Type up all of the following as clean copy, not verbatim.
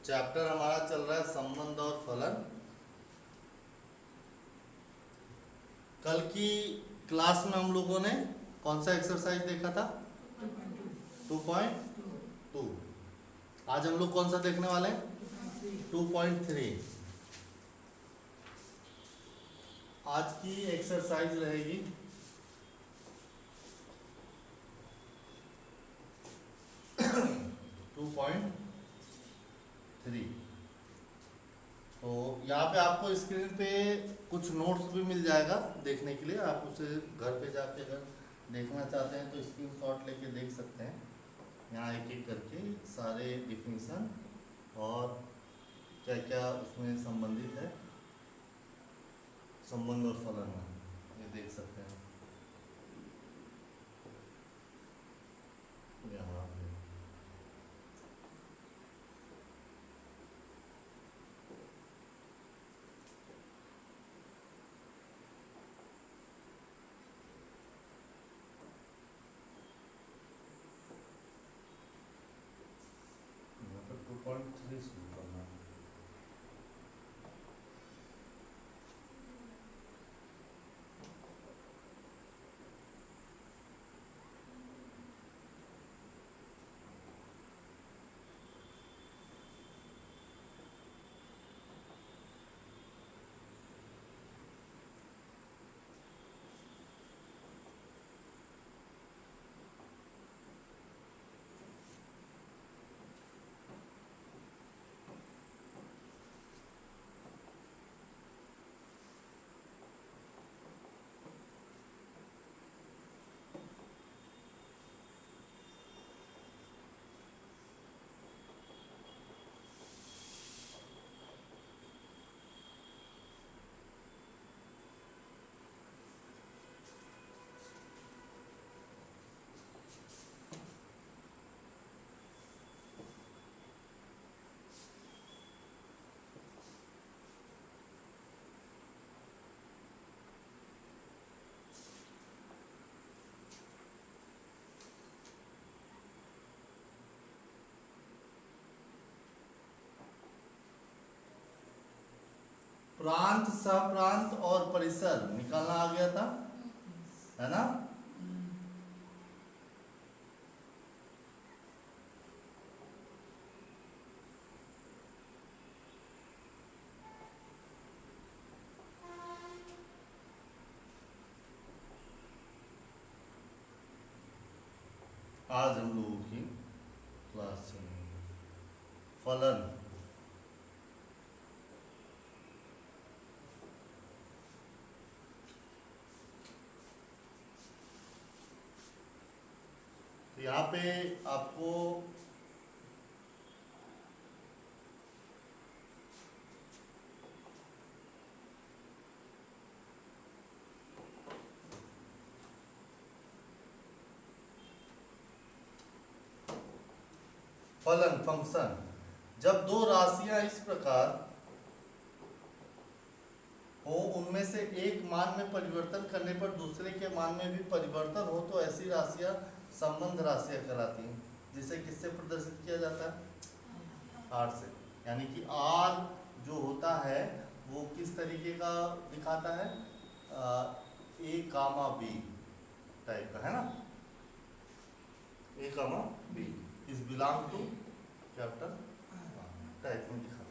Chapter हमारा चल रहा है संबंध और फलन। कल की क्लास में हम लोगों ने कौन सा एक्सरसाइज देखा था? 2.2। आज हम लोग कौन सा देखने वाले हैं? 2.3। आज की एक्सरसाइज रहेगी 2.3। तो यहाँ पे आपको स्क्रीन पे कुछ नोट्स भी मिल जाएगा देखने के लिए। आप उसे घर पे जाके अगर देखना चाहते हैं तो स्क्रीनशॉट लेके देख सकते हैं। यहाँ एक एक करके सारे डिफिनीशन और क्या क्या उसमें संबंधित है संबंध और फलन में, ये देख सकते हैं यहाँ पे। यहाँ पर 2.3 शुरू करना है। प्रांत, सहप्रांत और परिसर निकालना आ गया था, है ना? आज हम लोगों की क्लास चलेगी फलन। तो यहाँ पे आपको फलन फंक्शन, जब दो राशियां इस प्रकार हो उनमें से एक मान में परिवर्तन करने पर दूसरे के मान में भी परिवर्तन हो तो ऐसी राशियां संबंध राशियां कहलाती हैं। जिसे किससे प्रदर्शित किया जाता है? आर से। यानी कि आर जो होता है वो किस तरीके का दिखाता है? ए कामा बी टाइप का, है ना? A comma b is belong to capital type में दिखाता है।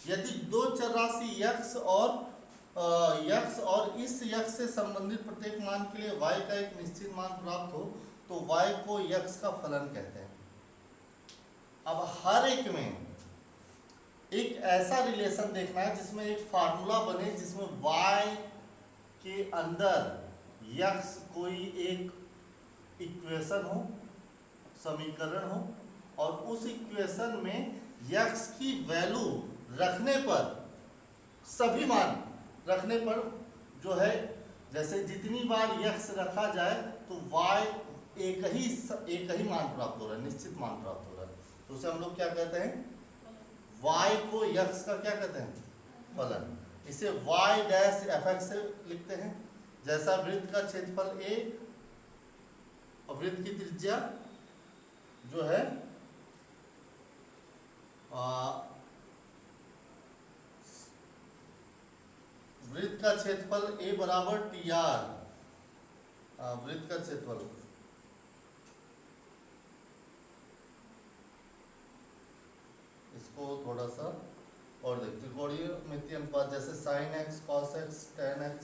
यदि दो चर राशि यक्स और इस यक्स से संबंधित प्रत्येक मान के लिए y का एक निश्चित मान प्राप्त हो तो y को यक्स का फलन कहते हैं। अब हर एक में एक ऐसा रिलेशन देखना है जिसमें एक फार्मूला बने जिसमें y के अंदर यक्स कोई एक इक्वेशन हो, समीकरण हो, और उस इक्वेशन में यक्स की वैल्यू रखने पर, सभी मान रखने पर जो है, जैसे जितनी बार यक्स रखा जाए तो y एक ही मान प्राप्त हो रहा है, निश्चित मान प्राप्त हो रहा है। तो उसे हम लोग क्या कहते हैं? y को यक्स का क्या कहते हैं? फलन। इसे y डैश fx से लिखते हैं। जैसा वृत्त का क्षेत्रफल a और वृत्त की त्रिज्या जो है वृत्त का क्षेत्रफल A बराबर TR, वृत्त का क्षेत्रफल इसको थोड़ा सा और देख, त्रिकोणमितीय अनुपात जैसे sin x, cos x, tan x।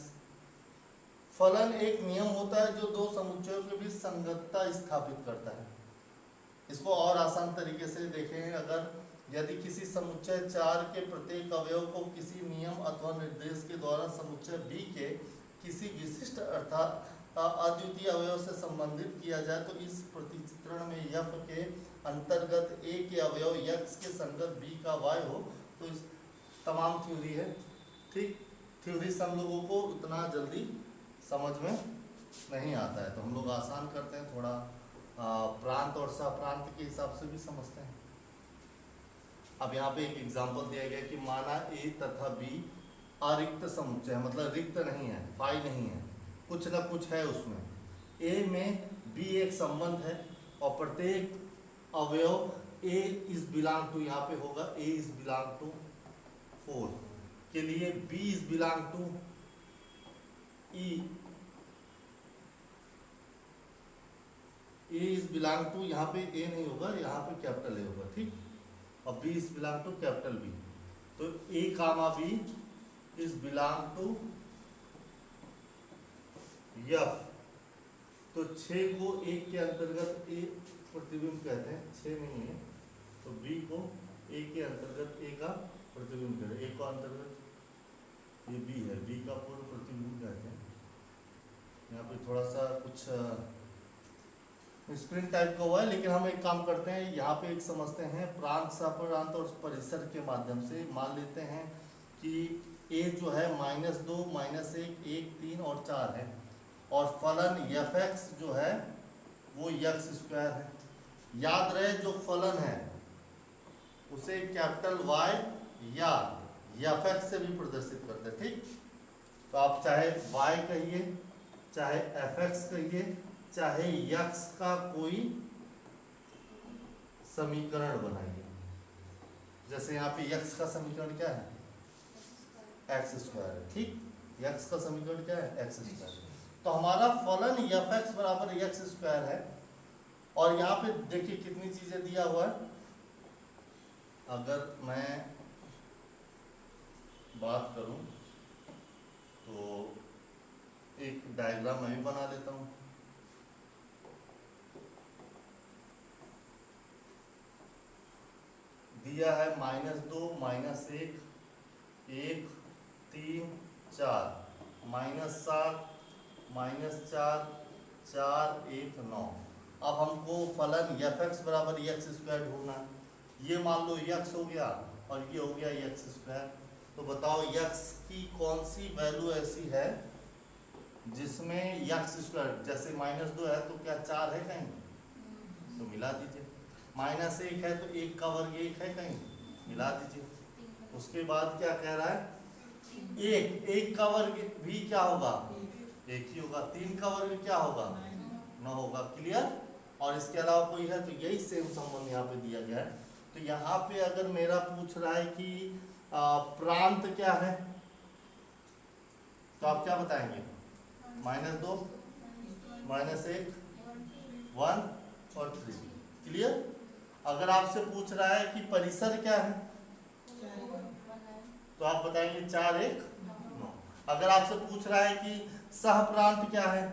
फलन एक नियम होता है जो दो समुच्चयों के बीच संगतता स्थापित करता है। इसको और आसान तरीके से देखें, अगर यदि किसी समुच्चय 4 के प्रत्येक अवयव को किसी नियम अथवा निर्देश के द्वारा समुच्चय B के किसी विशिष्ट अर्थात अद्वितीय अवयव से संबंधित किया जाए तो इस प्रतिचित्रण में f के अंतर्गत A के अवयव x के संगत B का y हो, तो इस तमाम थ्योरी है। ठीक, थ्योरी से हम लोगों को उतना जल्दी समझ में नहीं आता है, तो हम लोग आसान करते हैं, थोड़ा प्रांत और सप्रांत के हिसाब से भी समझते हैं। अब यहाँ पे एक एग्जांपल दिया गया कि माना A तथा B अरिक्त समुच्चय है, मतलब रिक्त नहीं है, फाई नहीं है, कुछ ना कुछ है उसमें। A में B एक संबंध है और प्रत्येक अवयव A इज बिलोंग टू, यहाँ पे होगा A इज बिलोंग टू 4 के लिए B is belong to E, A is belong to, यहाँ पे A नहीं होगा, यहाँ पे कैपिटल A होगा। ठीक, और B is belong to capital B, तो A comma B is belong to F। तो 6 को 1 के अंतर्गत A प्रतिबिंब कहते हैं, 6 नहीं है तो B को A के अंतर्गत A का प्रतिबिंब कहते हैं। A को अंतर्गत ये B है, B का पूर्ण प्रतिबिंब कहते हैं। यहाँ पे थोड़ा सा कुछ स्प्रिंग टाइप का हुआ है, लेकिन हम एक काम करते हैं, यहाँ पे एक समझते हैं प्रांत, सप्रांत और परिसर के माध्यम से। मान लेते हैं कि A जो है -2, -1, 1, 3 और 4 है, और फलन fx जो है वो x² है। याद रहे जो फलन है उसे कैपिटल Y या fx से भी प्रदर्शित करते हैं। ठीक, तो आप चाहे y कहिए, चाहे fx कहिए, चाहे x का कोई समीकरण बनाइए। जैसे यहाँ पे x का समीकरण क्या है, x² है। ठीक, x का समीकरण क्या है, x²। तो हमारा फलन fx बराबर x² है, और यहाँ पे देखिए कितनी चीजें दिया हुआ है। अगर मैं बात करूं तो एक डायग्राम मैं भी बना लेता हूं। दिया है -2, -1, 1, 3, 4, -7, -4, 4, 1, 9। अब हमको फलन fx बराबर x² ढूंढना है। ये मान लो x हो गया और ये हो गया x²। तो बताओ x की कौन सी वैल्यू ऐसी है जिसमें x², जैसे -2 है तो क्या 4 है कहीं, तो मिला दीजिए। -1 है तो 1 का वर्ग 1 है कहीं, मिला दीजिए। उसके बाद क्या कह रहा है, 1 का वर्ग भी क्या होगा, 1 ही होगा। 3 का वर्ग क्या होगा, 9 होगा। क्लियर। और इसके अलावा कोई है तो यही सेम संबंध यहाँ पे दिया गया है। तो यहाँ पे अगर मेरा पूछ रहा है कि प्रांत क्या है, तो आप क्या बताएंगे, -2, -1, 1 और 3। क्लियर। अगर आपसे पूछ रहा है कि परिसर क्या है तो आप बताएंगे 4, 1, 9। अगर आपसे पूछ रहा है कि सह प्रांत क्या है,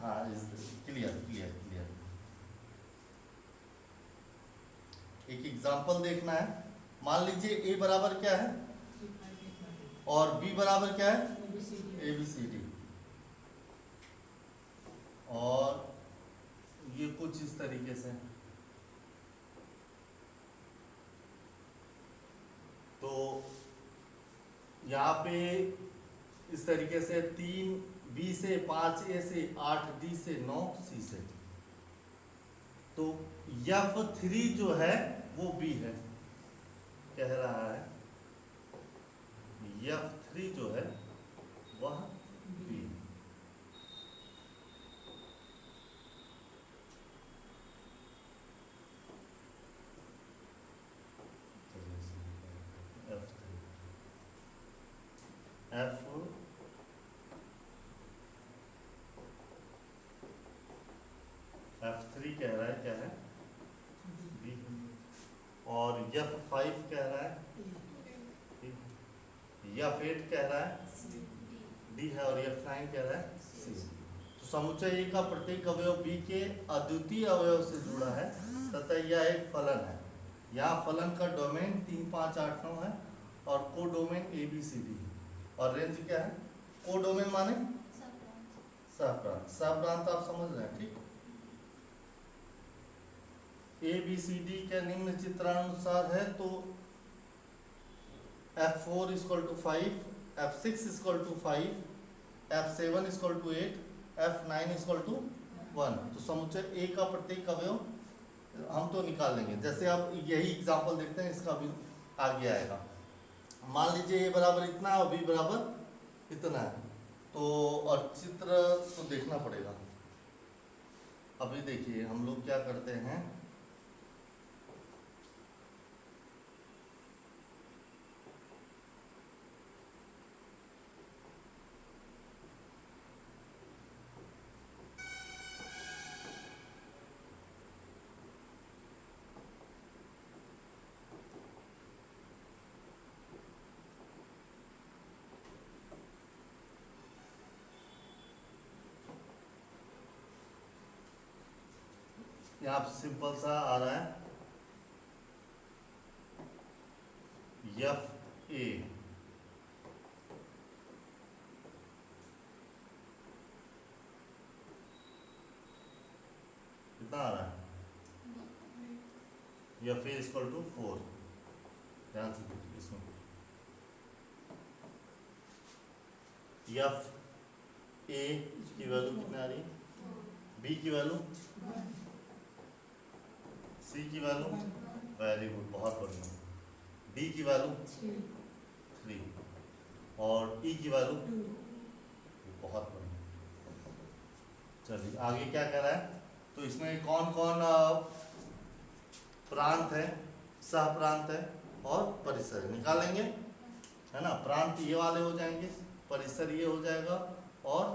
हाँ, क्लियर क्लियर क्लियर। एक एग्जांपल देखना है। मान लीजिए A बराबर क्या है और B बराबर क्या है, ABCD, और ये कुछ इस तरीके से। तो यहाँ पे इस तरीके से 3B से 5A से 8D से 9C से। तो F3 जो है वो B है, कह रहा है F3 जो है वह B। F5 कह रहा है, F8 कह रहा है D है, और F9 कह रहा है C। तो समुच्चय A का प्रत्येक अवयव B के अद्वितीय अवयव से जुड़ा है तथा यह एक फलन है। यहाँ फलन का डोमेन 3, 5, 8, 9 है और कोडोमेन ABCD है। और रेंज क्या है? कोडोमेन माने सहप्रांत। सहप्रांत आप समझ रहे हैं, ठीक। ABCD के निम्न चित्रानुसार है तो F4 = 5, F6 = 5, F7 = 8, F9 = 1। तो समुच्चय A का प्रत्येक अवयव हम तो निकाल लेंगे। जैसे आप यही एग्जांपल देखते हैं, इसका भी आगे आएगा। मान लीजिए A बराबर इतना है और B बराबर इतना है, तो और चित्र तो देखना पड़ेगा। अभी देखिए हम लोग क्या करते हैं, यहाँ पे सिंपल सा आ रहा है FA कितना आ रहा है? FA = 4। ध्यान से देखिए इसमें FA की वैल्यू कितनी आ रही है? B की वैल्यू, C की वैल्यू, वेरी गुड, बहुत बढ़िया। D की वैल्यू 3 और E की वैल्यू, बहुत बढ़िया। चलिए आगे क्या कह रहा है, तो इसमें कौन कौन प्रांत है, सह प्रांत है और परिसर निकालेंगे, है ना। प्रांत ये वाले हो जाएंगे, परिसर ये हो जाएगा और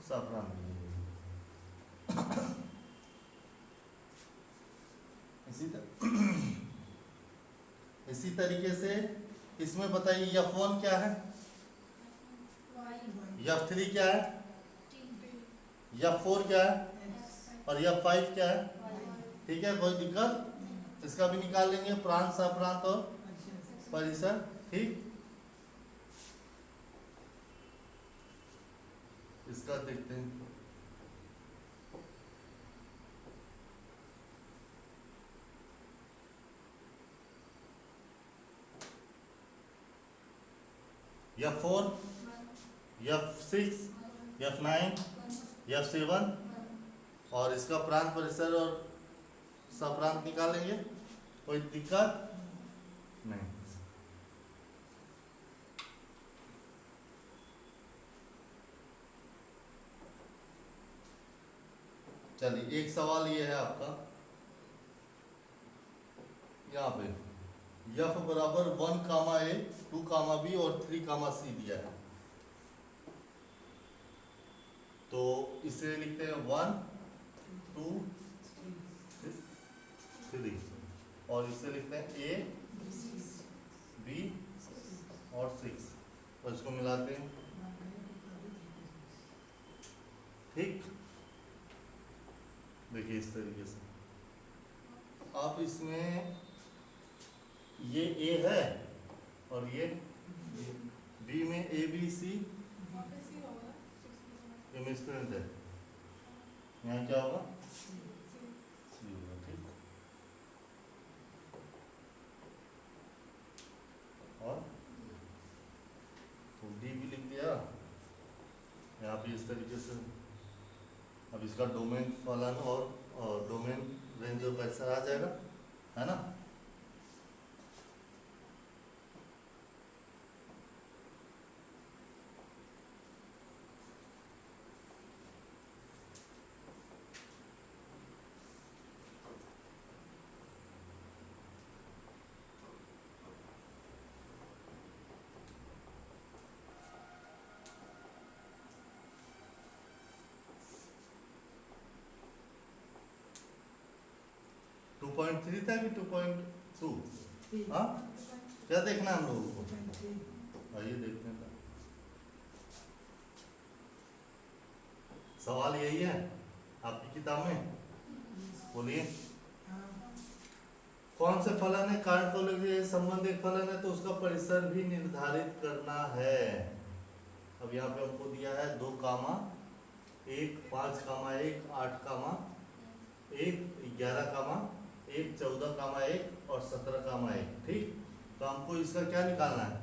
सह प्रांत ये हो जाएगा। इसी तरीके से इसमें बताइए F1 क्या है, F3 क्या है, F4 क्या है और F5 क्या है। ठीक है, कोई दिक्कत? इसका भी निकाल लेंगे, प्रांत, सप्रांत और परिसर। ठीक, इसका देखते हैं। F4, F6, F9, F7 और इसका प्रांत, परिसर और सप्रांत निकालेंगे, कोई दिक्कत नहीं। चलिए एक सवाल ये है आपका, यहाँ पे F बराबर 1, A, 2, B और 3, C दिया है। तो इसे लिखते हैं 1, 2, 3 और इसे लिखते हैं A, B और 6 और इसको मिलाते हैं। ठीक, देखिए इस तरीके से आप इसमें ये A है और ये B में ABC ये मिसप्रिंट है, यहाँ क्या होगा C होगा। ठीक, और तो D भी लिख दिया यहाँ पे इस तरीके से। अब इसका डोमेन फलन और डोमेन रेंज और परिसर आ जाएगा, है ना। .3 था कि 2.2? हाँ, क्या देखना है हम लोगों को? आइए देखते हैं। सवाल यही है आपकी किताब में, बोलिए। कौन से फलन है कार्ड के संबंध एक फलन है तो उसका परिसर भी निर्धारित करना है। अब यहाँ पे हमको दिया है 2 कामा 1 5 कामा 1 8 कामा 1 11 कामा 1 14 कामा 1 और 17 कामा 1। ठीक, तो हमको इसका क्या निकालना है?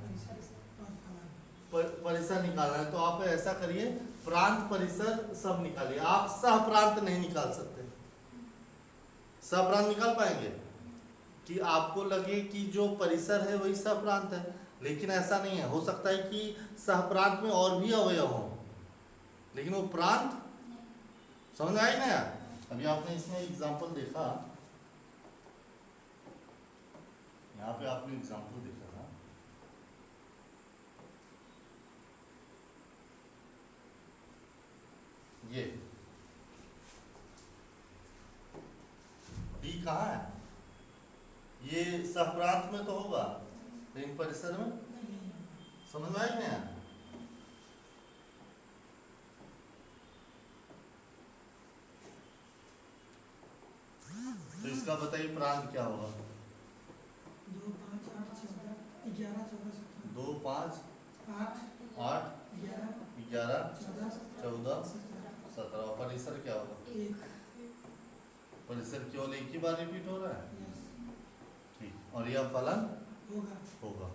परिसर निकालना है। तो आप ऐसा करिए, प्रांत परिसर सब निकालिए। आप सह प्रांत नहीं निकाल सकते। सह प्रांत निकाल पाएंगे कि आपको लगे कि जो परिसर है वही सह प्रांत है, लेकिन ऐसा नहीं है। हो सकता है कि सह प्रांत में और भी अवयव हो, लेकिन वो प्रांत समझ आई ना यार। अभी आपने इसमें एग्जांपल देखा, यहाँ पे आपने एग्जांपल देखा था, ये डी कहाँ है? ये सहप्रांत में तो होगा, लेकिन परिसर में समझ में आया कि नहीं? तो इसका बताइए प्रांत क्या होगा? 2 5 8 14 11 14 2 5 8 8 11 14 17 17। परिसर क्या होगा? 1। परिसर केवल एक ही बार रिपीट हो रहा है। ठीक, और यह फलन होगा।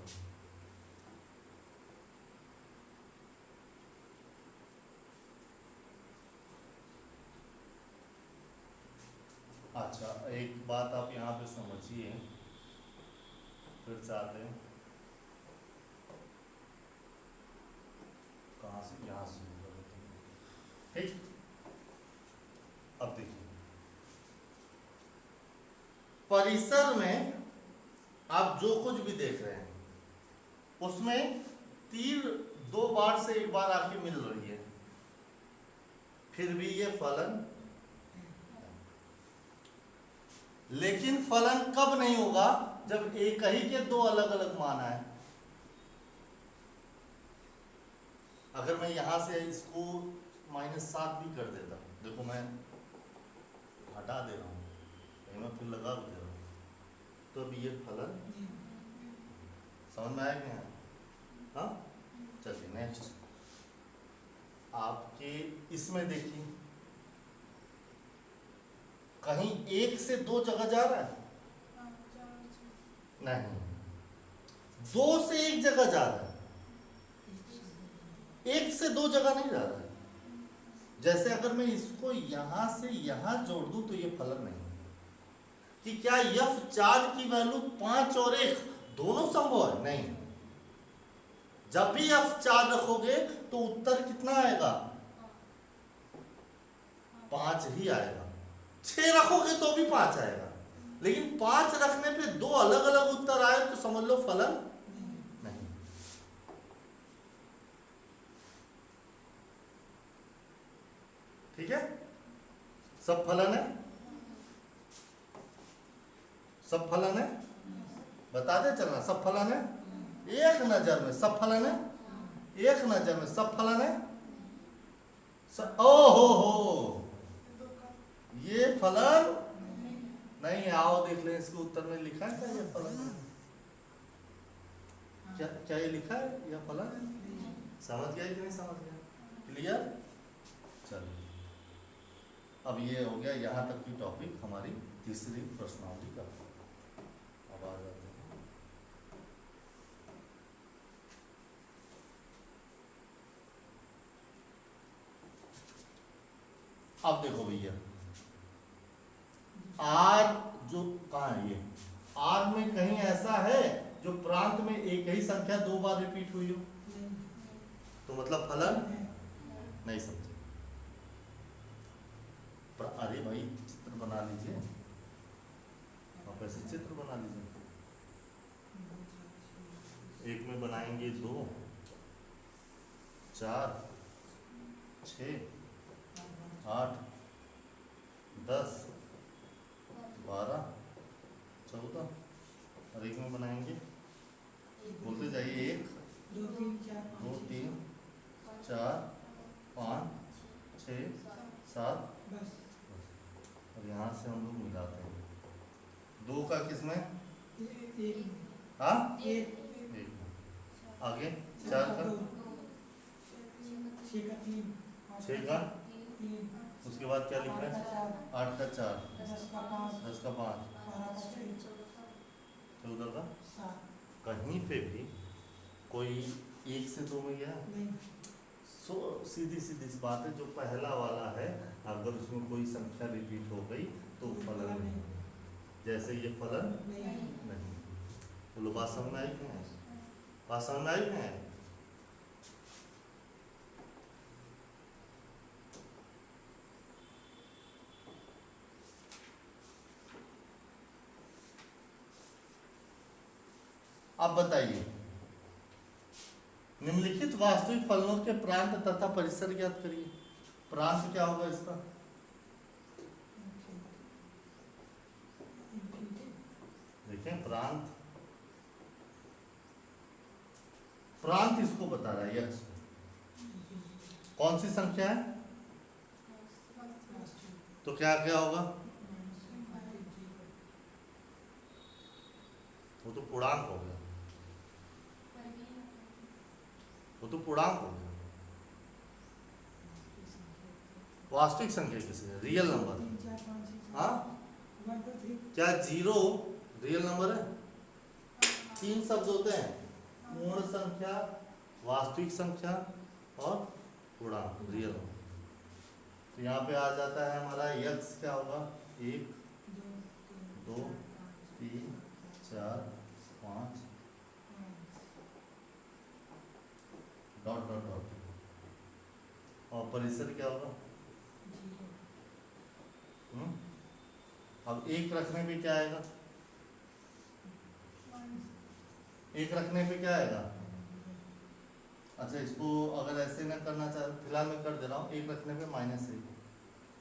अच्छा, एक बात आप यहाँ पे समझिए, फिर चाहते हैं कहाँ से, यहाँ से ठीक। अब देखिए, परिसर में आप जो कुछ भी देख रहे हैं उसमें तीर 2 बार से 1 बार आके मिल रही है, फिर भी ये फलन। लेकिन फलन कब नहीं होगा? जब एक ही के 2 अलग अलग मान आए। अगर मैं यहां से इसको -7 भी कर देता, देखो मैं हटा दे रहा हूं, मैं फिर लगा भी दे रहा हूं, तो अब ये फलन समझ में आया कि नहीं? हाँ, चलिए नेक्स्ट। आपके इसमें देखिए, कहीं 1 से 2 जगह जा रहा है? नहीं, 2 से 1 जगह जा रहा है, 1 से 2 जगह नहीं जा रहा है। जैसे अगर मैं इसको यहां से यहां जोड़ दूं तो ये फलन नहीं कि क्या f4 की वैल्यू 5 और 1 दोनों संभव है? नहीं। जब भी f4 रखोगे तो उत्तर कितना आएगा? 5 ही आएगा। 6 रखोगे तो भी 5 आएगा, लेकिन 5 रखने पे 2 अलग अलग उत्तर आए तो समझ लो फलन नहीं। ठीक है, सब फलन है, सब फलन है, बता दे चलना, सब फलन है। एक नजर में सब फलन है, एक नजर में सब फलन है। ओहो, ये फलन नहीं है। आओ देख लें इसके उत्तर में लिखा है क्या ये फलन है? क्या ये लिखा है यह फलन है? समझ गया कि नहीं समझ गया? क्लियर? चलिए, अब ये हो गया यहाँ तक की टॉपिक हमारी तीसरी प्रश्नावली का। अब आ जाते हैं, अब देखो भैया, आर जो कहाँ है, ये आर में कहीं ऐसा है जो प्रांत में एक ही संख्या 2 बार रिपीट हुई हो, तो मतलब फलन नहीं समझे। अरे भाई चित्र बना लीजिए, आप ऐसे चित्र बना लीजिए। एक में बनाएंगे 2 4 6 8 10 12 14 और एक में बनाएंगे, एक, बोलते जाइए, 1 2 3 4 2 5 3 4 5 6 7, बस और यहाँ से हम लोग मिलाते हैं। 2 का किसमें? एक हाँ, एक 1 में। आगे 4 का, 2 6 का 3 6 का, 3 उसके बाद क्या लिख 8 रहे का हैं? 4 8 का 4, 10 का 5 10 का 5, 12 का 6 14 का। 7 कहीं पे भी कोई 1 से 2 में गया? नहीं सो सीधी सीधी सी बात है, जो पहला वाला है अगर उसमें कोई संख्या रिपीट हो गई तो फलन नहीं, जैसे ये फलन नहीं नहीं। बोलो बात समझ में आई कि नहीं? बात समझ में आई कि नहीं? अब बताइए, निम्नलिखित वास्तविक फलनों के प्रांत तथा परिसर ज्ञात करिए। प्रांत क्या होगा इसका? देखें, प्रांत, प्रांत इसको बता रहा है, यक्स को। कौन सी संख्या है? तो क्या क्या होगा? वो तो पूर्णांक हो गया, वो तो पूर्णांक हो गया। वास्तविक संख्या किसे है? Real number. हाँ, क्या 0 रियल नंबर है? 3 शब्द होते हैं, पूर्ण संख्या, वास्तविक संख्या और पूर्णांक, रियल नंबर। तो यहाँ पे आ जाता है हमारा यक्स क्या होगा? 1 2 3 4 5 डॉट डॉट डॉट। और परिसर क्या होगा? अब 1 रखने पे क्या आएगा? 1 रखने पे क्या आएगा? अच्छा, इसको अगर ऐसे ना करना चाहे, फिलहाल मैं कर दे रहा हूँ। 1 रखने पे -1,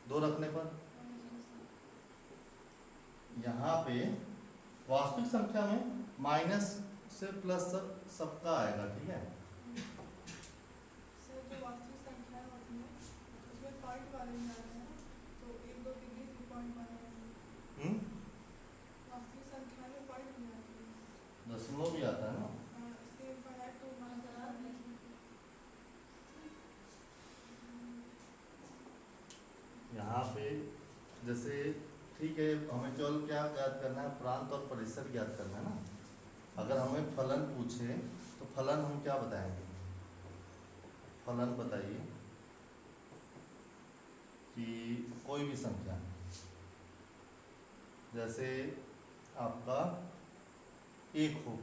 2 रखने पर, यहाँ पे वास्तविक संख्या में माइनस से प्लस सबका आएगा, ठीक है? सर, जो वास्तविक संख्या है उसमें पॉइंट वाले में आ रहे हैं, तो 1 2 3 3 पॉइंट वाले हैं। वास्तविक संख्या में पॉइंट नहीं आती है, दशमलव भी आता है ना। इसलिए पढ़ा तो यहाँ पे जैसे, ठीक है, हमें केवल क्या ज्ञात करना है? प्रांत और परिसर ज्ञात करना है ना। अगर हमें फलन पूछे तो फलन हम क्या बताएंगे? फलन बताइए कि कोई भी संख्या, जैसे आपका 1 हो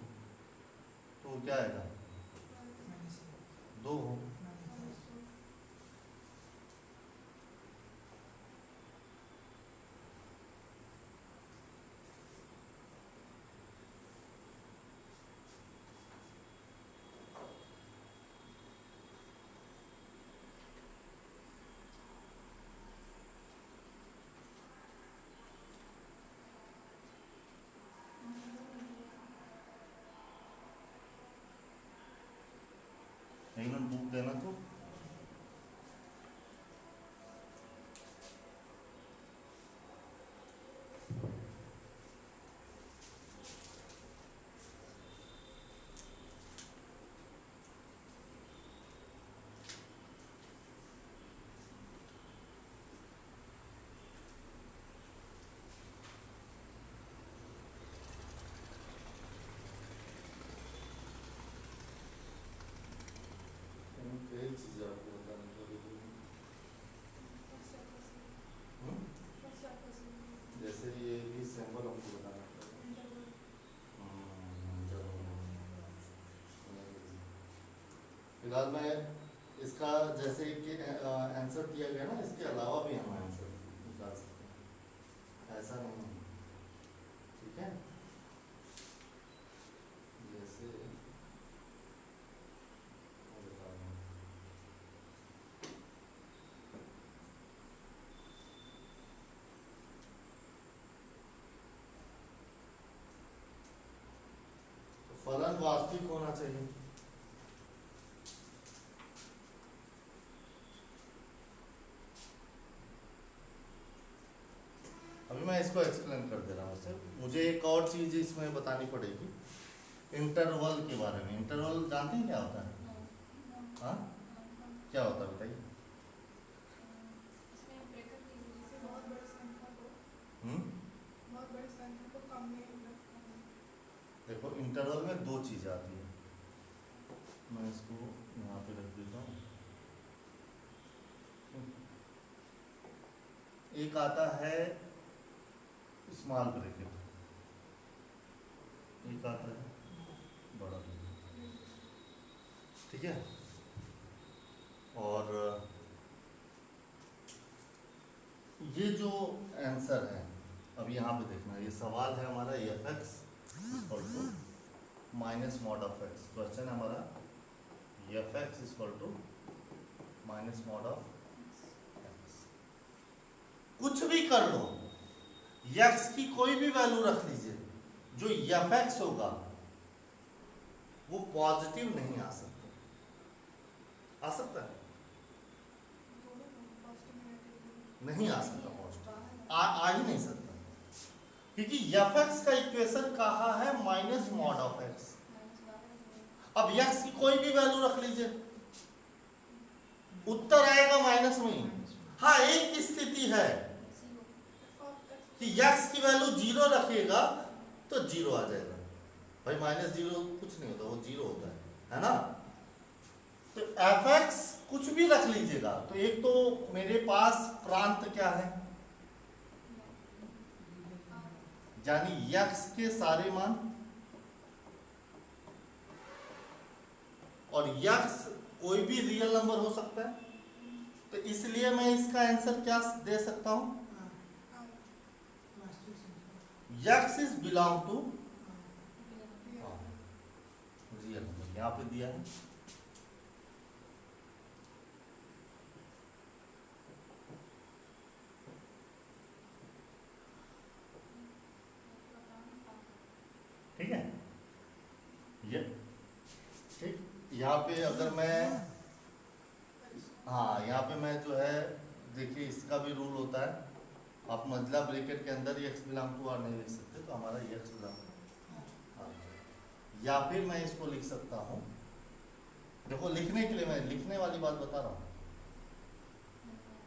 तो क्या आएगा? 2 हो, एक मिनट बुक देना तो। कई चीज़ें आपको बताने पड़ेगी। जैसे ये भी सैंपल हमको बताना पड़ेगा। फिलहाल मैं इसका जैसे कि आंसर दिया गया ना, इसके अलावा भी हम आंसर निकाल सकते हैं, ऐसा नहीं है, ठीक है? जैसे मैं बता रहा हूँ, होना चाहिए। अभी मैं इसको एक्सप्लेन कर दे रहा हूँ इसे। मुझे एक और चीज़ इसमें बतानी पड़ेगी इंटरवल के बारे में। इंटरवल जानते हैं क्या होता है? हाँ, क्या होता है बताइए। इसमें ब्रेकअप की वजह से बहुत बड़ी संख्या को कम में रखना है। देखो इंटरवल में दो चीज़ें आती है, मैं इसको यहाँ पे रख देता हूँ। एक आता है स्मॉल ब्रैकेट, एक आता है बड़ा ब्रैकेट, ठीक है। और ये जो आंसर है अब यहाँ पे देखना, ये सवाल है हमारा f x equal to minus mod of x. Question है हमारा f x equal to minus mod of x. कुछ भी कर लो, एक्स की कोई भी वैल्यू रख लीजिए, जो एफ एक्स होगा वो पॉजिटिव नहीं आ सकता। आ सकता है? नहीं आ सकता पॉजिटिव, आ ही नहीं सकता, क्योंकि एफ एक्स का इक्वेशन कहा है माइनस मॉड ऑफ एक्स। अब एक्स की कोई भी वैल्यू रख लीजिए, उत्तर आएगा माइनस में ही। हाँ, एक स्थिति है कि एक्स की वैल्यू 0 रखिएगा तो 0 आ जाएगा। भाई माइनस 0 कुछ नहीं होता, वो 0 होता है ना। तो एफ एक्स कुछ भी रख लीजिएगा, तो एक तो मेरे पास प्रांत क्या है, यानी एक्स के सारे मान, और एक्स कोई भी रियल नंबर हो सकता है। तो इसलिए मैं इसका आंसर क्या दे सकता हूं, x is belong to real number, यहां पे दिया है। ठीक है, ये ठीक। यहाँ पे अगर मैं, हाँ यहाँ पे मैं जो है, देखिए इसका भी रूल होता है, आप मध्य ब्रैकेट के अंदर एक्स बिलोंग टू आर नहीं लिख सकते, तो हमारा एक्स बिलोंग टू, या फिर मैं इसको लिख सकता हूँ, देखो लिखने के लिए मैं लिखने वाली बात बता रहा हूँ।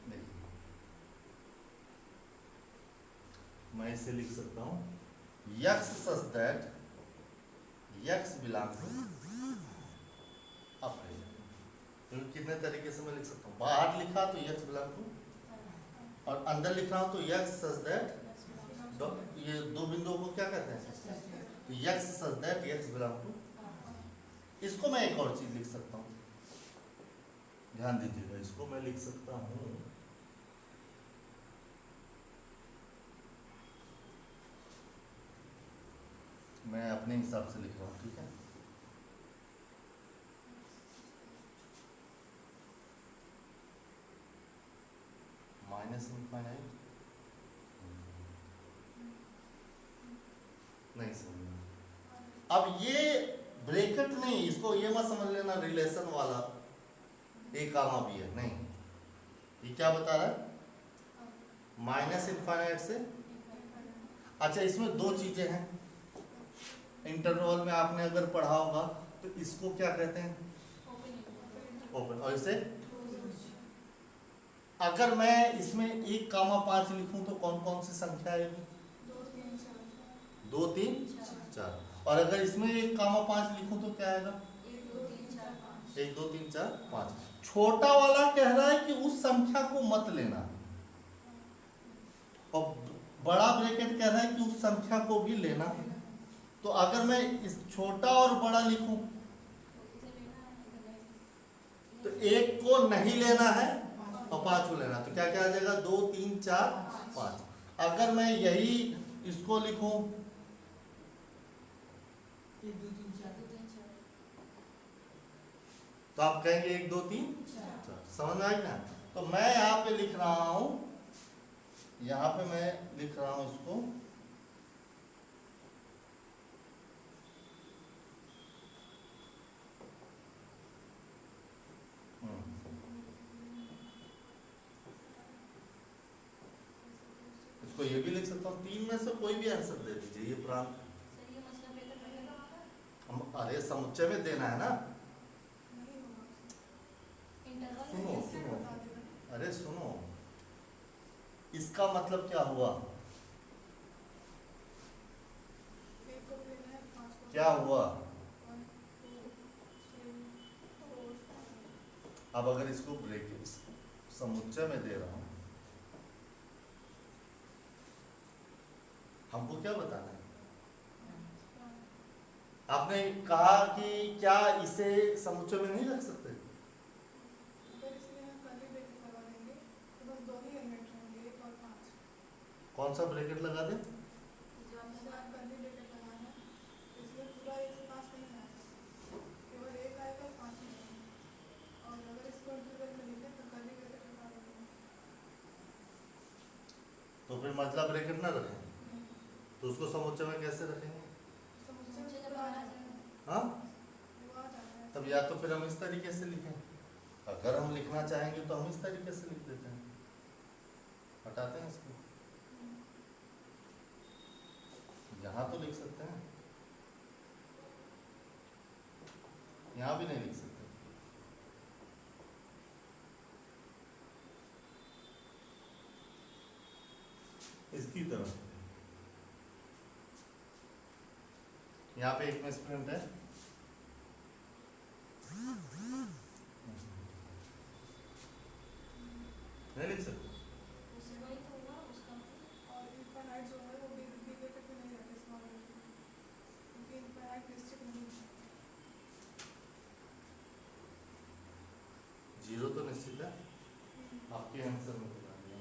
देखिए मैं इसे लिख सकता हूँ x such that x belong to up. तो कितने तरीके से मैं लिख सकता हूँ, बाहर लिखा तो एक्स बिलोंग टू, और अंदर लिख रहा हूँ तो एक्स सच दैट, ये दो बिंदुओं को क्या कहते हैं, तो x such that x belong to. इसको मैं एक और चीज लिख सकता हूँ, ध्यान दीजिएगा, इसको मैं लिख सकता हूँ मैं अपने हिसाब से लिख रहा हूँ, ठीक है। माइनस इनफाइनाइट नहीं समझना। अब ये ब्रैकेट नहीं, इसको ये मत समझ लेना रिलेशन वाला ए कामा बी है, नहीं। ये क्या बता रहा है, माइनस इनफाइनाइट से। अच्छा, इसमें दो चीजें हैं, इंटरवल में आपने अगर पढ़ा होगा तो इसको क्या कहते हैं, ओपन, और इसे अगर मैं इसमें 1,5 लिखूं तो कौन कौन सी संख्या आएगी, 2 3 4। और अगर इसमें 1,5 लिखूं तो क्या आएगा, 1 2 3 4 5। छोटा वाला कह रहा है कि उस संख्या को मत लेना, और बड़ा ब्रैकेट कह रहा है कि उस संख्या को भी लेना। तो अगर मैं इस छोटा और बड़ा लिखूं तो 1 को नहीं लेना है और 5 को लेना, तो क्या क्या आ जाएगा, 2 3 4 5। अगर मैं यही इसको लिखूं 1 2 3 4 तो आप कहेंगे 1 2 3 4। समझ में आई ना। तो मैं यहाँ पे लिख रहा हूं, यहाँ पे मैं लिख रहा हूं इसको, इसको ये भी लिख सकता हूँ, तीन में से कोई भी आंसर दे दीजिए। ये प्रांत सर ये मतलब ब्रैकेट रहेगा अरे समुच्चय में देना है ना। नहीं होगा। इंटरवल सुनो इससे सुनो, बता देना। अरे सुनो, इसका मतलब क्या हुआ? एक को लेना है 5 को। क्या हुआ? 1 2 3 4 अब अगर इसको ब्रैकेट समुच्चय में दे रहा हूं, हमको क्या बताना है? आपने कहा कि क्या इसे समुच्चय में नहीं रख सकते? अगर इसमें हम कर्ली ब्रैकेट लगा देंगे तो बस दो ही एलिमेंट रहेंगे, 1 और 5। कौन सा ब्रैकेट लगा दे? इसमें आप कर्ली ब्रैकेट लगाना है, इसमें पूरा 1 से 5 नहीं आएगा, केवल 1 आएगा, 5 नहीं आएगा। और अगर इसको इंटरवल में लिखें तो कर्ली ब्रैकेट लगा देंगे। तो फिर मतलब ब्रैकेट ना रखें, नहीं, तो उसको समुच्चय में कैसे रखेंगे? समुच्चय मुझे में जब पूरा आ आ जाएगा, जाएगा हाँ, वो आ जाता है। तब या तो फिर हम इस तरीके से लिखें, अगर हम लिखना चाहेंगे तो हम इस तरीके से लिख देते हैं, हटाते हैं इसको, यहाँ तो लिख सकते हैं, यहाँ भी नहीं लिख सकते। इसकी तरह यहाँ पे एक मिसप्रिंट है, नहीं लिख सकते। उसी वही तो हुआ उसका मतलब। और इनफाइनाइट जो है वो बी ब्रैकेट में नहीं रहते स्मॉल ब्रैकेट में, क्योंकि इनफाइनाइट निश्चित नहीं है। जीरो तो निश्चित है, आपके आंसर में बता दिया।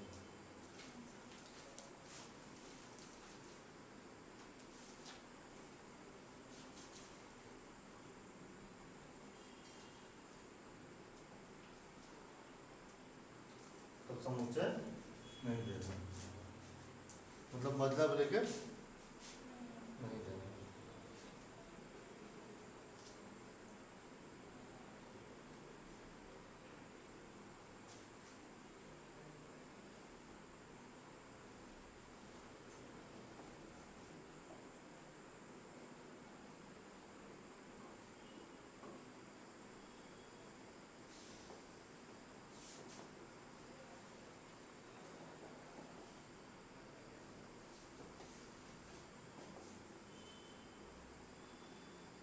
तो समुच्चय नहीं देना, मतलब ब्रैकेट नहीं देना।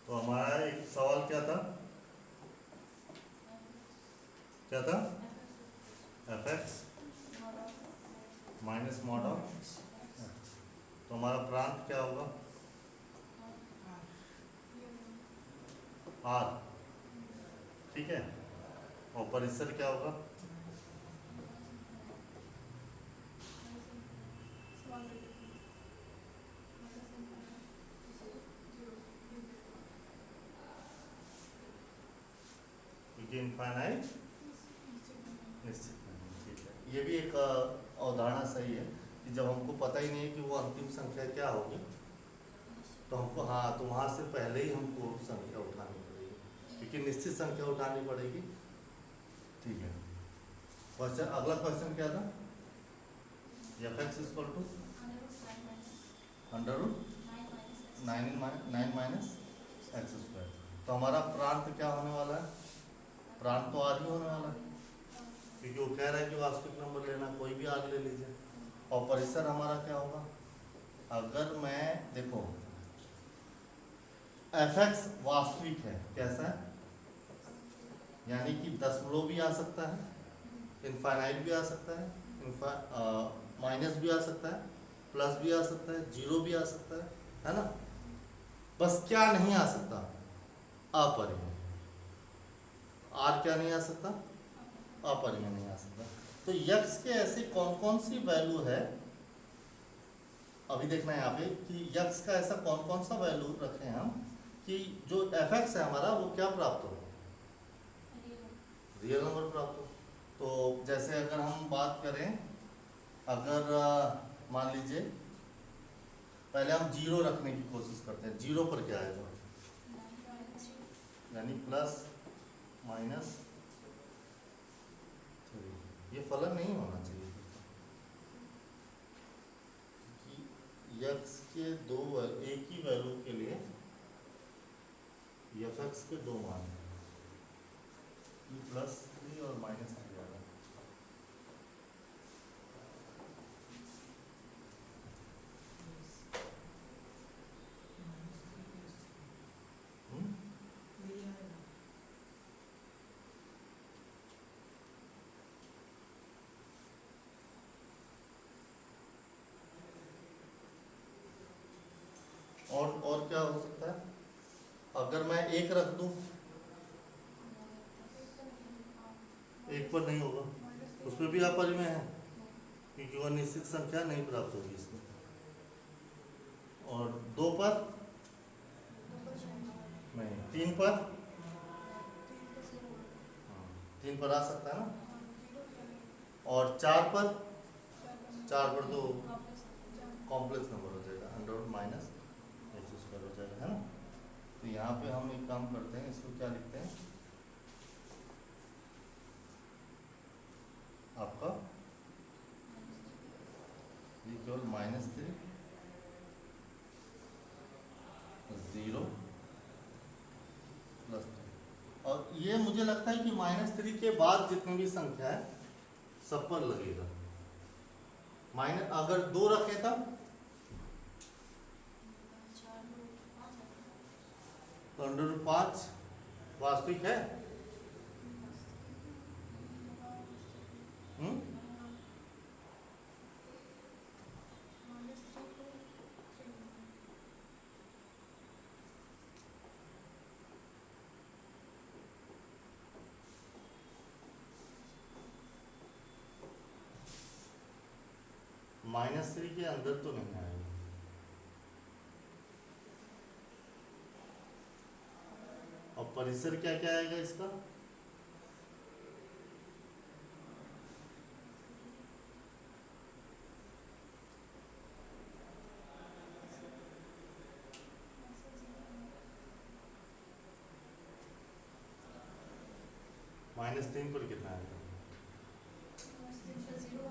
तो हमारा एक सवाल क्या था? क्या था? fx माइनस मॉड ऑफ, तो हमारा प्रांत क्या होगा? r, ठीक है। और परिसर क्या होगा? स्मॉल ब्रैकेट में माइनस इनफाइनाइट निश्चित नहीं, ठीक है। ये भी एक अवधारणा सही है कि जब हमको पता ही नहीं है कि वो अंतिम संख्या क्या होगी, तो हमको हाँ, तो वहाँ से पहले ही हमको संख्या उठानी पड़ेगी, क्योंकि निश्चित संख्या उठानी पड़ेगी, ठीक है। क्वेश्चन, अगला क्वेश्चन क्या था? fx equal to under root 9 minus x square. तो हमारा प्रांत क्या होने वाला है? प्रांत तो आर ही होने वाला है, क्योंकि वो कह रहा है कि वास्तविक नंबर लेना, कोई भी आर ले लीजिए। और परिसर हमारा क्या होगा? अगर मैं देखो fx वास्तविक है, कैसा है? यानी कि दशमलव भी आ सकता है, इनफाइनाइट भी आ सकता है, माइनस भी आ सकता है, प्लस भी आ सकता है, जीरो भी आ सकता है ना? बस क्या नहीं आ सकता? अपरिमेय। आर क्या नहीं आ सकता? अपरिमेय नहीं आ सकता। तो यक्स के ऐसी कौन कौन सी वैल्यू है, अभी देखना है यहाँ पे कि यक्स का ऐसा कौन कौन सा वैल्यू रखें हम कि जो fx है हमारा वो क्या प्राप्त हो? रियल नंबर प्राप्त हो। तो जैसे अगर हम बात करें, अगर मान लीजिए पहले हम जीरो रखने की कोशिश करते हैं, जीरो पर क्या आएगा? यानी प्लस माइनस 3, ये फलन नहीं होना चाहिए। x के एक ही वैल्यू के लिए fx के दो मान +3 और -3 आ रहा है। हम्म? यही आएगा। और क्या हो सकता है? अगर मैं एक रख दूं, एक पर नहीं होगा, उसमें भी अपरिमेय है क्योंकि वह निश्चित संख्या नहीं प्राप्त होगी इसमें। और 2 पर नहीं, 3 पर, हाँ 3 पर आ सकता है ना। और 4 पर, 4 पर तो कॉम्प्लेक्स नंबर हो जाएगा, अंडर माइनस x² हो जाएगा, है ना। तो यहाँ पे हम एक काम करते हैं, इसको क्या लिखते हैं, आपका ये केवल -3 0 +3। और ये मुझे लगता है कि -3 के बाद जितनी भी संख्या है सब पर लगेगा। अगर 2 रखे तब तो √5 वास्तविक है। हम्म? -3 के अंदर तो नहीं आएगा। और परिसर क्या क्या आएगा इसका? -3 पर कितना आएगा?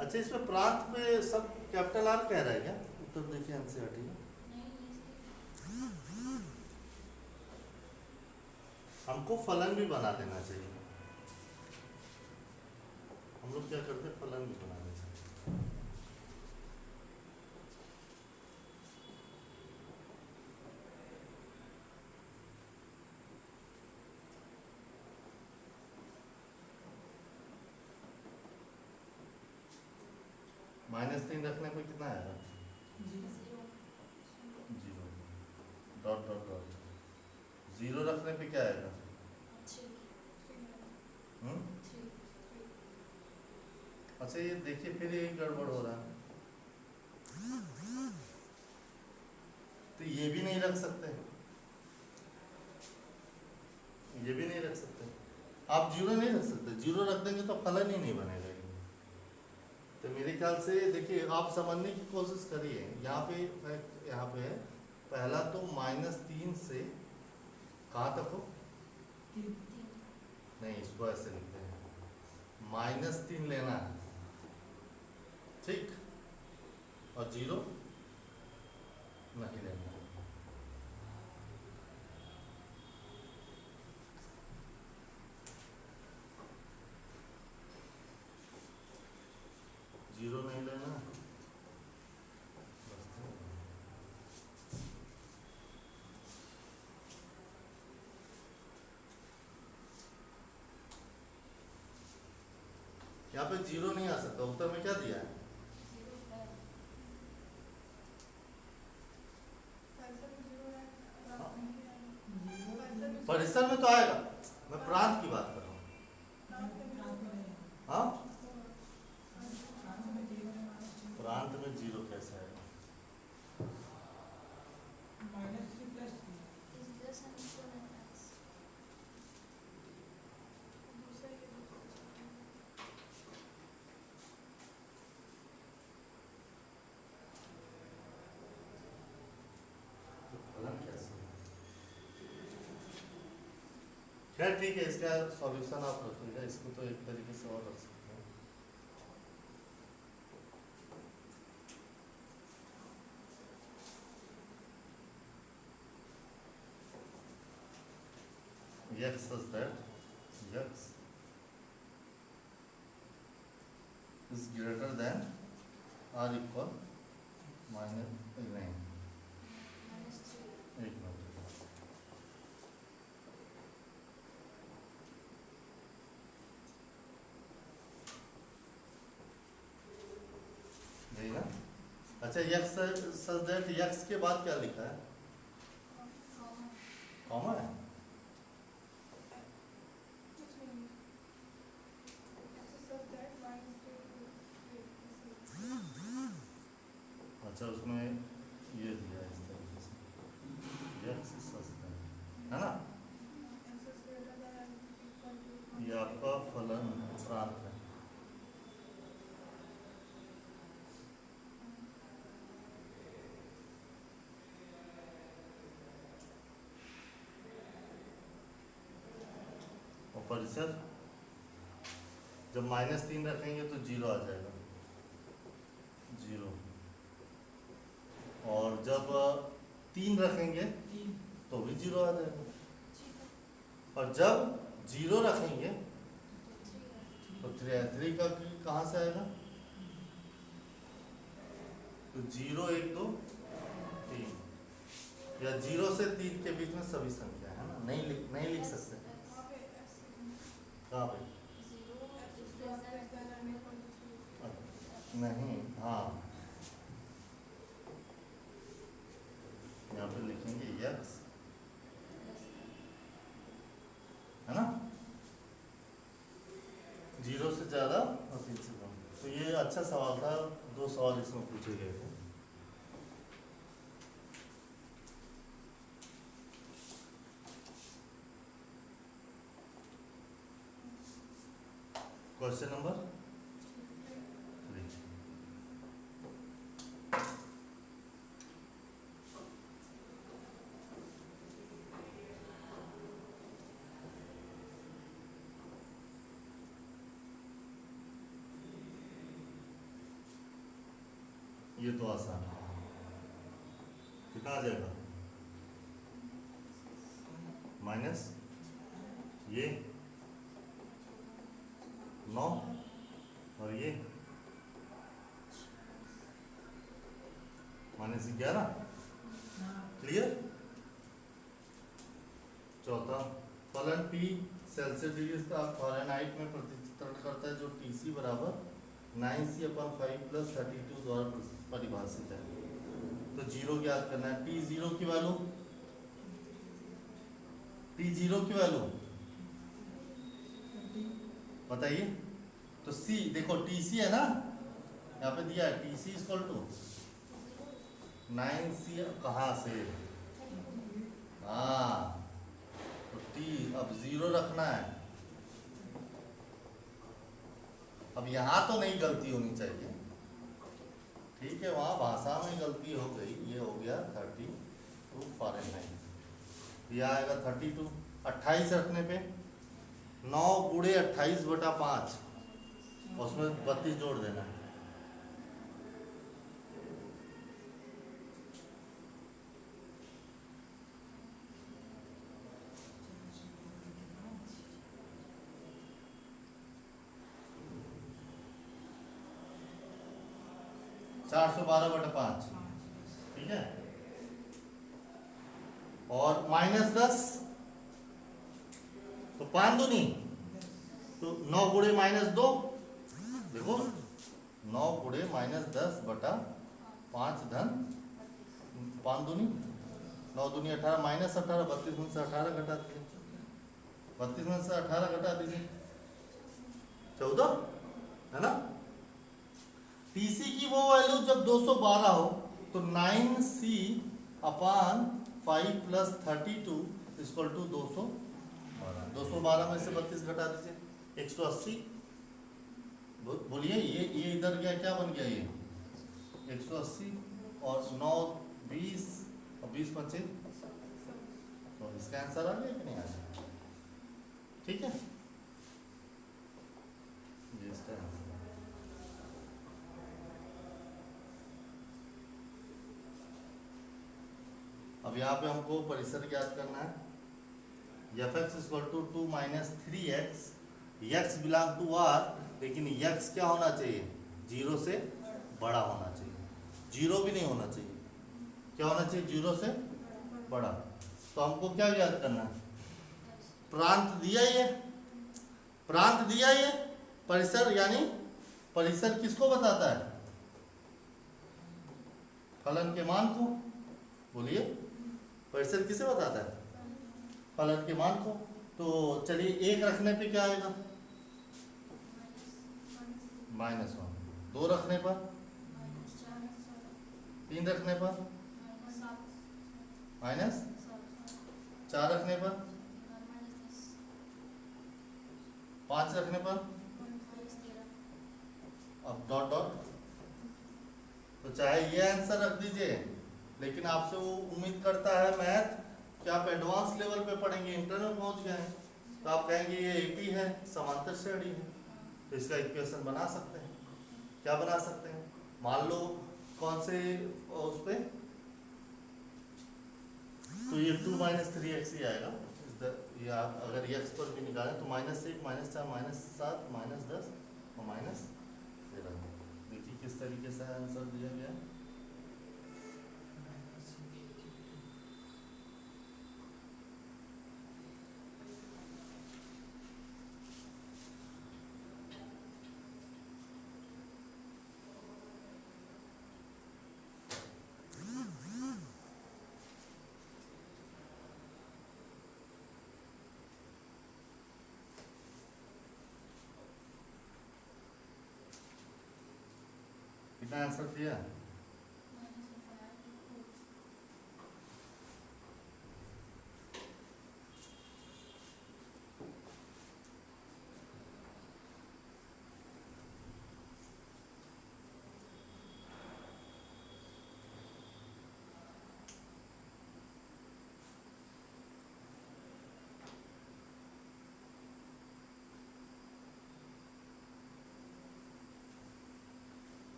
अच्छा, इसमें प्रांत पे सब कैपिटल R कह रहा है क्या? उत्तर देखिए एनसीईआरटी में। हमको फलन भी बना देना चाहिए। हम लोग क्या करते हैं, फलन भी बना देते हैं। -3 रखने पे कितना आएगा? 0 डॉट डॉट डॉट 0 रखने पे क्या आएगा? हम्म? अच्छा, ये देखिए फिर ये गड़बड़ हो रहा है। तो ये भी नहीं रख सकते, ये भी नहीं रख सकते। आप 0 नहीं रख सकते, 0 रख देंगे तो फलन ही नहीं बनेगा। तो मेरे ख्याल से देखिए, आप समझने की कोशिश करिए। यहाँ पे है पहला तो -3 से कहाँ तक हो? नहीं, इसको ऐसे लिखते हैं, -3 लेना है, ठीक, और 0 नहीं लेना है। जीरो नहीं लेना, यहाँ पे 0 नहीं आ सकता। उत्तर में क्या दिया है? परिसर में तो आएगा, मैं प्रांत की बात कर रहा हूँ। हाँ, प्रांत में 0 कैसे आएगा? खैर ठीक है, इसका सॉल्यूशन आप रखिएगा। इसको तो एक तरीके से और रख सकते हैं। x such that x is greater than or equal minus नहीं एक मिनट यही ना। अच्छा x such that x के बाद क्या लिखा है? कॉमा है। कुछ नहीं एक्स सच दैट माइनस 3 अच्छा उसमें ये दिया इस तरीके से x such that है ना। X greater than equal to ये आपका फलन प्रांत है। और परिसर जब -3 रखेंगे तो 0 आ जाएगा 0 और जब 3 रखेंगे तीन तो भी 0 आ जाएगा और जब 0 रखेंगे तो 3 का कहाँ से आएगा? तो 0 1 2 3 या 0 से 3 के बीच में सभी संख्या है ना। नहीं लिख सकते वहाँ पे एक्स कहाँ पे? X greater than equal to नहीं हाँ यहाँ पे लिखेंगे x है ना 0 से ज़्यादा और 3 से कम। तो ये अच्छा सवाल था, 2 सवाल इसमें पूछे गए थे। क्वेश्चन नंबर 3 ये तो आसान है। कितना आ जाएगा? माइनस ये 9 और ये -11। क्लियर। चौथा फलन P सेल्सियस डिग्री फ़ारेनहाइट में प्रतिचित्रण करता है जो TC बराबर 9C/5 + 32 द्वारा परिभाषित है। तो 0 ज्ञात करना है। T0 की वैल्यू बताइए। तो C देखो TC है ना, यहाँ पे दिया है TC = 9C कहाँ से? हाँ तो T अब 0 रखना है। अब यहाँ तो नहीं गलती होनी चाहिए, ठीक है, वहाँ भाषा में गलती हो गई। ये हो गया 32 फ़ारेनहाइट। यह आएगा 32 28 रखने पे 9 × 28/5 उसमें 32 जोड़ देना है। (412/5) ठीक है। और -10 तो 5 दूनी तो 9 × -2 देखो 9 × -10/5 धन 5 दूनी 9 दूनी 18 -18 32 में से 18 घटा दीजिए 32 में से 18 घटा दीजिए 14 है ना। TC की वो वैल्यू जब 212 हो तो 9C/5 + 32 = 212। 212 में से 32 घटा दीजिए 180। बोलिए ये इधर गया, क्या बन गया ये 180 और 9 20 और 20 25 तो इसका आंसर आ गया कि नहीं आ गया? ठीक है, ये इसका आंसर। अब यहाँ पे हमको परिसर ज्ञात करना है। F x equal to 2 minus 3x, x belong to r, लेकिन x क्या होना चाहिए, 0 से बड़ा होना चाहिए, 0 भी नहीं होना चाहिए, क्या होना चाहिए, 0 से बड़ा। तो हमको क्या याद करना है, प्रांत दिया ये, प्रांत दिया ये, परिसर यानी परिसर किसको बताता है, फलन के मान को, बोलिए परिसर किसे बताता है, फलन के मान को। तो चलिए एक रखने पे क्या आएगा, -1, 2 रखने पर, 3 रखने पर, -4 रखने पर, 5 रखने पर, अब डॉट डॉट। तो चाहे ये आंसर रख दीजिए, लेकिन आपसे वो उम्मीद करता है मैथ कि आप एडवांस लेवल पे पढ़ेंगे, इंटर में पहुंच गए हैं, तो आप कहेंगे ये एपी है, समांतर श्रेणी है, तो इसका इक्वेशन बना सकते हैं। क्या बना सकते हैं, मान लो कौन से उस पे, तो ये 2 माइनस 3x ही आएगा, या अगर x पर भी निकालें तो -1, -4, -7, -10 और -13। देखिए किस तरीके से आंसर दिया गया। कितना आंसर दिया,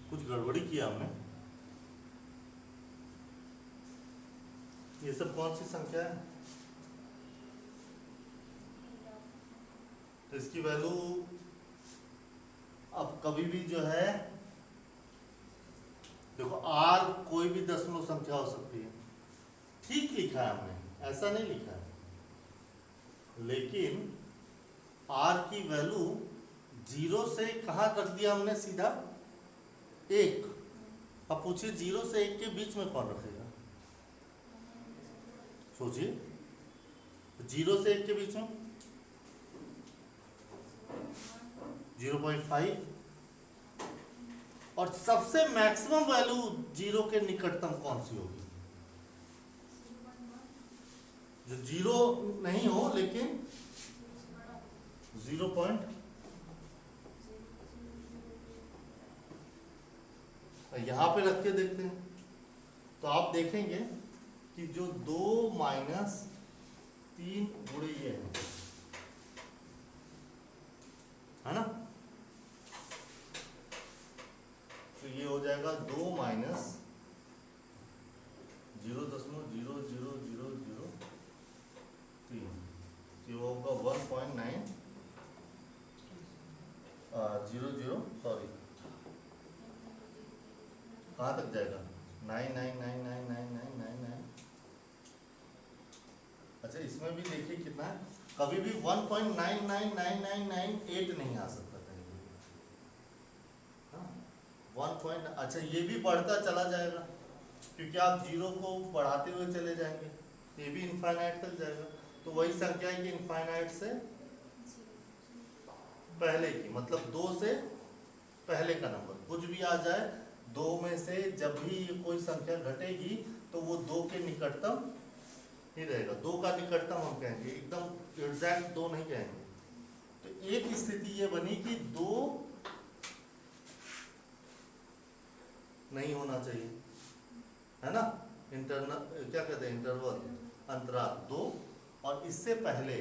कुछ गड़बड़ी किया हमने। ये सब कौन सी संख्या है, तो इसकी वैल्यू अब कभी भी जो है, देखो r कोई भी दशमलव संख्या हो सकती है, ठीक लिखा है हमने, ऐसा नहीं लिखा है, लेकिन r की वैल्यू 0 से कहाँ रख दिया हमने, सीधा 1। अब पूछिए 0 से 1 के बीच में कौन रखेगा, सोचिए, 0 से 1 के बीच में 0.5, और सबसे मैक्सिमम वैल्यू 0 के निकटतम कौन सी होगी, जो 0 नहीं हो लेकिन 0. यहाँ पे रख के देखते हैं, तो आप देखेंगे कि जो 2 माइनस 3 गुणे ये है ना, तो ये हो जाएगा 2 माइनस 0.00003, ये होगा 1.900, सॉरी कहाँ तक जाएगा, 9999999। अच्छा इसमें भी देखिए कितना है, कभी भी 1.9999998 नहीं आ सकता कहीं भी, हाँ 1. अच्छा ये भी बढ़ता चला जाएगा, क्योंकि आप 0 को बढ़ाते हुए चले जाएंगे, ये भी इनफाइनाइट तक जाएगा। तो वही संख्या है कि इनफाइनाइट से पहले की, मतलब 2 से पहले का नंबर कुछ भी आ जाए, 2 में से जब भी कोई संख्या घटेगी तो वो 2 के निकटतम ही रहेगा। 2 का निकटतम हम कहेंगे, एकदम एग्जैक्ट 2 नहीं कहेंगे। तो एक स्थिति ये बनी कि 2 नहीं होना चाहिए, है ना, इंटरनल क्या कहते हैं, इंटरवल, अंतराल 2, और इससे पहले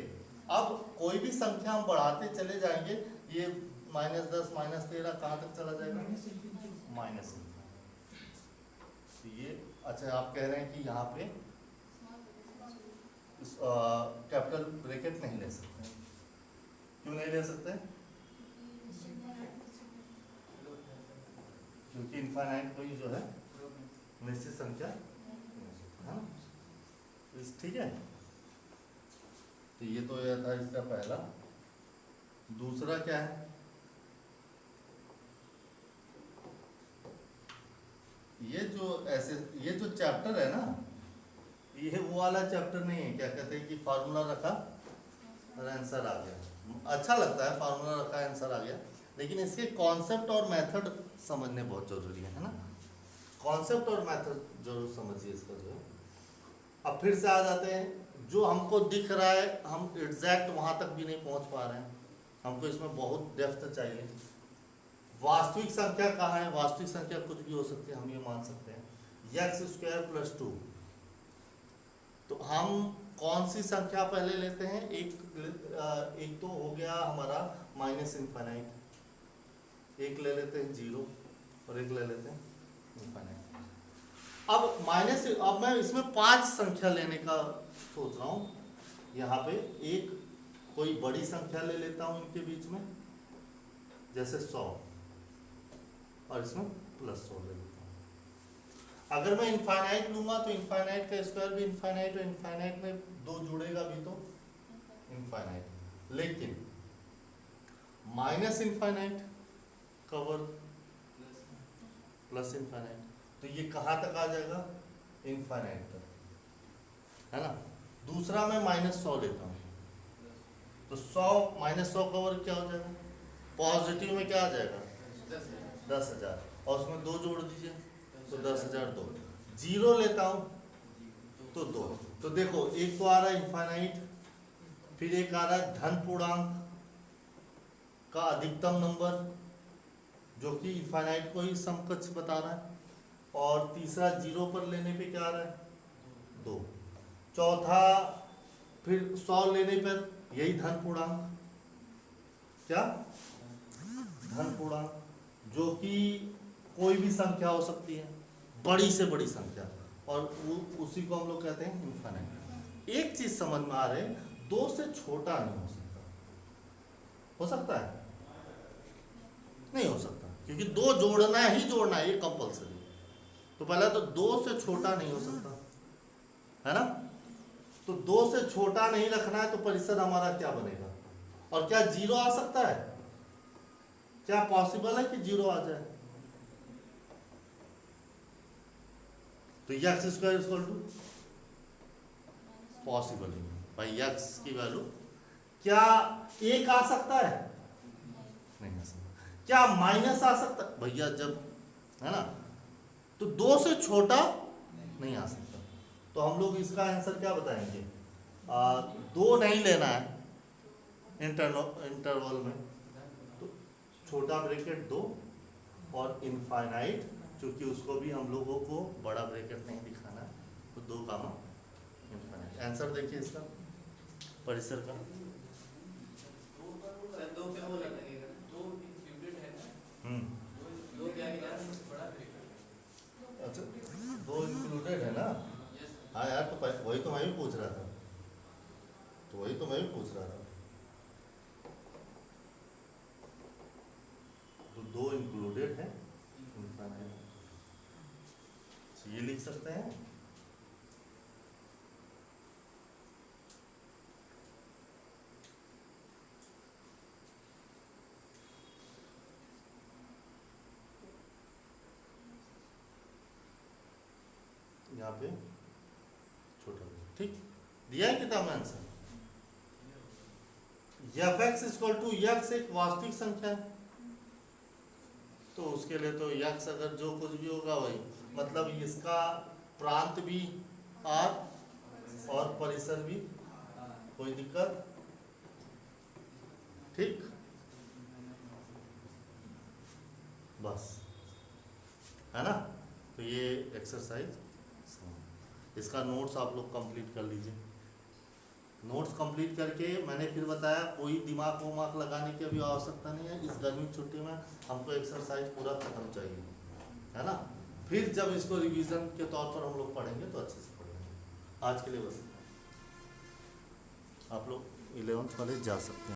अब कोई भी संख्या हम बढ़ाते चले जाएंगे, ये -10 -13 कहाँ तक चला जाएगा, माइनस। ये अच्छा आप कह रहे हैं कि यहाँ पे कैपिटल ब्रैकेट नहीं ले सकते। क्यों नहीं ले सकते? क्योंकि इनफाइनाइट कोई जो है निश्चित संख्या है ना। ठीक है, तो ये तो यह था इसका पहला। दूसरा क्या है? ये जो चैप्टर है ना, ये वो वाला चैप्टर नहीं है क्या कहते हैं कि फार्मूला रखा और आंसर आ गया। अच्छा लगता है फार्मूला रखा आंसर आ गया, लेकिन इसके कॉन्सेप्ट और मेथड समझने बहुत जरूरी है ना। कॉन्सेप्ट और मेथड जरूर समझिए इसका जो है। अब फिर से आ जाते हैं, जो हमको दिख रहा है हम एग्जैक्ट वहां तक भी नहीं पहुंच पा रहे हैं, हमको इसमें बहुत डेप्थ चाहिए। वास्तविक संख्या कहाँ है? वास्तविक संख्या कुछ भी हो सकती है, हम ये मान सकते हैं x² + 2। तो हम कौन सी संख्या पहले लेते हैं? एक तो हो गया हमारा -∞, एक ले लेते हैं 0 और एक ले लेते हैं ∞। अब मैं इसमें 5 संख्या लेने का सोच रहा हूँ। यहाँ पे एक कोई बड़ी संख्या ले लेता हूँ इनके बीच में, जैसे 100, और इसमें +100 ले लेता हूँ। अगर मैं इनफाइनाइट लूंगा तो इनफाइनाइट का स्क्वायर भी इनफाइनाइट, और इनफाइनाइट में 2 जुड़ेगा भी तो इनफाइनाइट। लेकिन -∞ कवर +∞, तो ये कहाँ तक आ जाएगा? इनफाइनाइट तक, है ना। दूसरा मैं -100 लेता हूँ, तो 100 -100 कवर क्या हो जाएगा? पॉजिटिव में क्या आ जाएगा? 10,000, और उसमें 2 जोड़ दीजिए तो 10,002। 0 लेता हूँ तो 2। तो देखो, एक तो आ रहा है इनफाइनाइट, फिर एक आ रहा है धन पूर्णांक का अधिकतम नंबर जो कि इनफाइनाइट को ही समकक्ष बता रहा है, और तीसरा 0 पर लेने पे क्या आ रहा है? 2। चौथा फिर 100 लेने पर यही धन पूर्णांक, क्या? धन पूर्णांक, जो कि कोई भी संख्या हो सकती है, बड़ी से बड़ी संख्या, और उसी को हम लोग कहते हैं इनफाइनाइट। एक चीज समझ में आ रही, 2 से छोटा नहीं हो सकता। हो सकता है? नहीं हो सकता, क्योंकि 2 जोड़ना ही जोड़ना है, ये कंपल्सरी। तो पहले तो 2 से छोटा नहीं हो सकता, है ना। तो 2 से छोटा नहीं रखना है, तो परिसर हमारा क्या बनेगा? और क्या 0 आ सकता है? क्या पॉसिबल है कि 0 आ जाए? तो x² पॉसिबल नहीं भाई। x की वैल्यू क्या 1 आ सकता है? नहीं आ सकता। क्या माइनस आ सकता है? भैया जब, है ना, तो 2 से छोटा नहीं आ सकता। तो हम लोग इसका आंसर क्या बताएंगे? 2 नहीं लेना है इंटरवल में, तो छोटा ब्रैकेट 2 और इनफाइनाइट, क्योंकि उसको भी हम लोगों को बड़ा ब्रैकेट नहीं दिखाना है, तो 2 कामा इनफाइनाइट। आंसर देखिए इसका परिसर का। अच्छा, 2 इंक्लूडेड है ना। हाँ यार, तो वही तो मैं भी पूछ रहा था, तो 2 इंक्लूडेड है, ये लिख सकते हैं। यहाँ पे छोटा, ठीक दिया है किताब में आंसर। f(x) एक वास्तविक संख्या है, तो उसके लिए तो x अगर जो कुछ भी होगा वही, मतलब इसका प्रांत भी r और परिसर भी, कोई दिक्कत? ठीक, बस, है ना। तो ये एक्सरसाइज, इसका नोट्स आप लोग कंप्लीट कर लीजिए। नोट्स कंप्लीट करके मैंने फिर बताया, कोई दिमाग वमाग लगाने की अभी आवश्यकता नहीं है। इस गर्मी की छुट्टी में हमको एक्सरसाइज पूरा खत्म चाहिए, है ना। फिर जब इसको रिवीजन के तौर पर हम लोग पढ़ेंगे तो अच्छे से पढ़ेंगे। आज के लिए बस। आप लोग 11th कॉलेज जा सकते हैं।